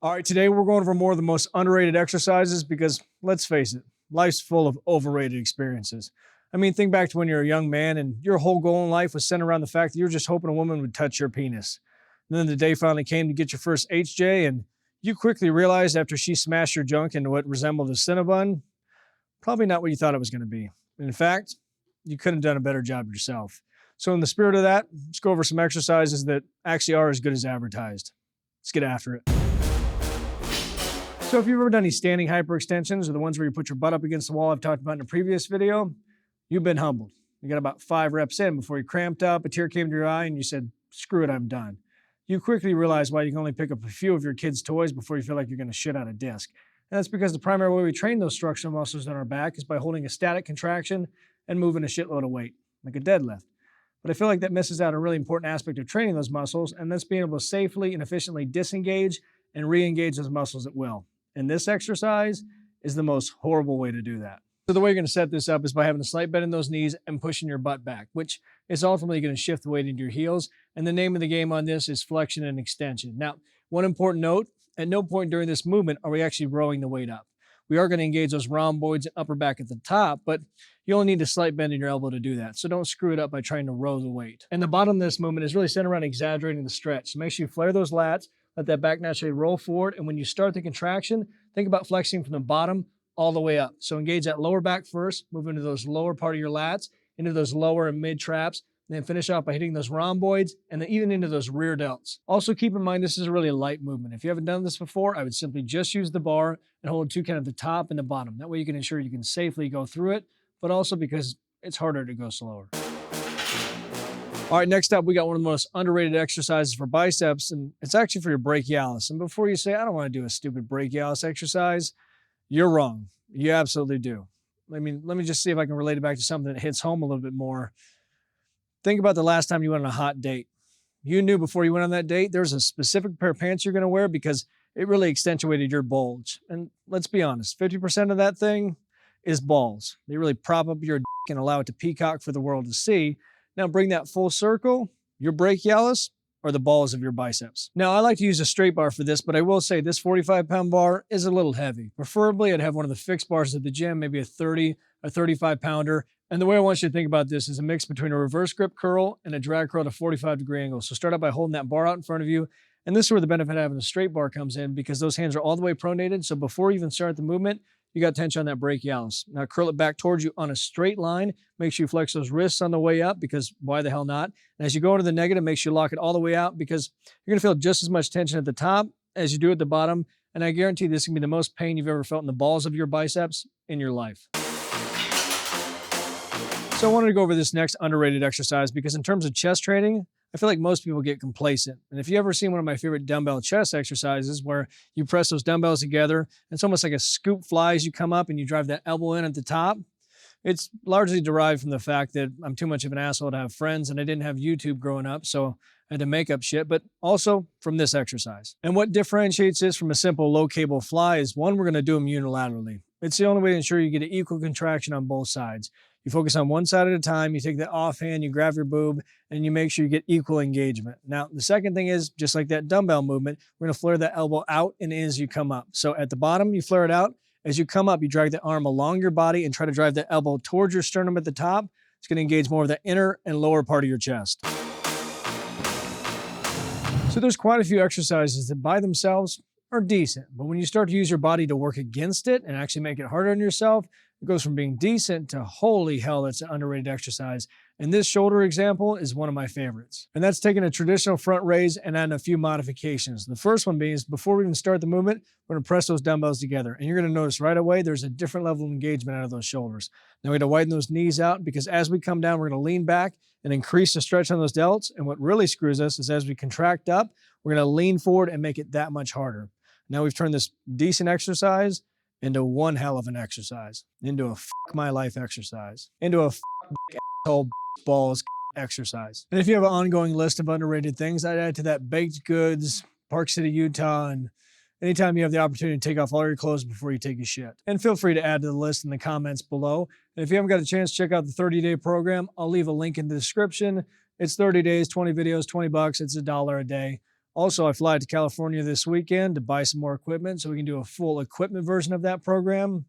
All right, today we're going over more of the most underrated exercises because let's face it, life's full of overrated experiences. I mean, think back to when you're a young man and your whole goal in life was centered around the fact that you were just hoping a woman would touch your penis. And then the day finally came to get your first HJ, and you quickly realized after she smashed your junk into what resembled a Cinnabon, probably not what you thought it was going to be. In fact, you couldn't have done a better job yourself. So in the spirit of that, let's go over some exercises that actually are as good as advertised. Let's get after it. So if you've ever done any standing hyperextensions or the ones where you put your butt up against the wall I've talked about in a previous video, you've been humbled. You got about 5 reps in before you cramped up, a tear came to your eye, and you said, screw it, I'm done. You quickly realize why you can only pick up a few of your kids' toys before you feel like you're going to shit out a disc. And that's because the primary way we train those structural muscles in our back is by holding a static contraction and moving a shitload of weight, like a deadlift. But I feel like that misses out a really important aspect of training those muscles, and that's being able to safely and efficiently disengage and re-engage those muscles at will. And this exercise is the most horrible way to do that. So the way you're going to set this up is by having a slight bend in those knees and pushing your butt back, which is ultimately going to shift the weight into your heels. And the name of the game on this is flexion and extension. Now, one important note, at no point during this movement are we actually rowing the weight up. We are going to engage those rhomboids and upper back at the top, but you only need a slight bend in your elbow to do that. So don't screw it up by trying to row the weight. And the bottom of this movement is really centered around exaggerating the stretch. So make sure you flare those lats, let that back naturally roll forward. And when you start the contraction, think about flexing from the bottom all the way up. So engage that lower back first, move into those lower part of your lats, into those lower and mid traps, and then finish off by hitting those rhomboids and then even into those rear delts. Also keep in mind, this is a really light movement. If you haven't done this before, I would simply just use the bar and hold two kind of the top and the bottom. That way you can ensure you can safely go through it, but also because it's harder to go slower. All right, next up, we got one of the most underrated exercises for biceps, and it's actually for your brachialis. And before you say, I don't want to do a stupid brachialis exercise, you're wrong. You absolutely do. I mean, let me just see if I can relate it back to something that hits home a little bit more. Think about the last time you went on a hot date. You knew before you went on that date, there's a specific pair of pants you're going to wear because it really accentuated your bulge. And let's be honest, 50% of that thing is balls. They really prop up your dick and allow it to peacock for the world to see. Now bring that full circle, your brachialis or the balls of your biceps. Now I like to use a straight bar for this, but I will say this 45-pound bar is a little heavy. Preferably I'd have one of the fixed bars at the gym, maybe a 30 or 35-pounder. And the way I want you to think about this is a mix between a reverse grip curl and a drag curl at a 45-degree angle. So start out by holding that bar out in front of you. And this is where the benefit of having a straight bar comes in because those hands are all the way pronated. So before you even start the movement, you got tension on that brachialis. Now curl it back towards you on a straight line. Make sure you flex those wrists on the way up because why the hell not? And as you go into the negative, make sure you lock it all the way out because you're gonna feel just as much tension at the top as you do at the bottom. And I guarantee this can be the most pain you've ever felt in the balls of your biceps in your life. So I wanted to go over this next underrated exercise because in terms of chest training, I feel like most people get complacent. And if you ever seen one of my favorite dumbbell chest exercises where you press those dumbbells together, it's almost like a scoop fly as you come up and you drive that elbow in at the top. It's largely derived from the fact that I'm too much of an asshole to have friends and I didn't have YouTube growing up, so I had to make up shit, but also from this exercise. And what differentiates this from a simple low cable fly is one, we're gonna do them unilaterally. It's the only way to ensure you get an equal contraction on both sides. You focus on one side at a time, you take that offhand, you grab your boob, and you make sure you get equal engagement. Now, the second thing is, just like that dumbbell movement, we're gonna flare that elbow out and in as you come up. So at the bottom, you flare it out. As you come up, you drag the arm along your body and try to drive the elbow towards your sternum at the top. It's gonna engage more of the inner and lower part of your chest. So there's quite a few exercises that by themselves are decent, but when you start to use your body to work against it and actually make it harder on yourself, it goes from being decent to holy hell, that's an underrated exercise. And this shoulder example is one of my favorites. And that's taking a traditional front raise and adding a few modifications. The first one being is before we even start the movement, we're gonna press those dumbbells together. And you're gonna notice right away, there's a different level of engagement out of those shoulders. Now we gotta widen those knees out because as we come down, we're gonna lean back and increase the stretch on those delts. And what really screws us is as we contract up, we're gonna lean forward and make it that much harder. Now we've turned this decent exercise into one hell of an exercise, into a fuck my life exercise, into a asshole balls exercise. And if you have an ongoing list of underrated things, I'd add to that baked goods, Park City, Utah, and anytime you have the opportunity to take off all your clothes before you take a shit. And feel free to add to the list in the comments below. And if you haven't got a chance to check out the 30-day program, I'll leave a link in the description. It's 30 days, 20 videos, $20. It's $1 a day. Also, I fly to California this weekend to buy some more equipment so we can do a full equipment version of that program.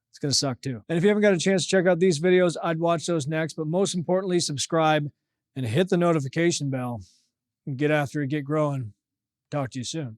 It's going to suck too. And if you haven't got a chance to check out these videos, I'd watch those next. But most importantly, subscribe and hit the notification bell. And get after it, get growing. Talk to you soon.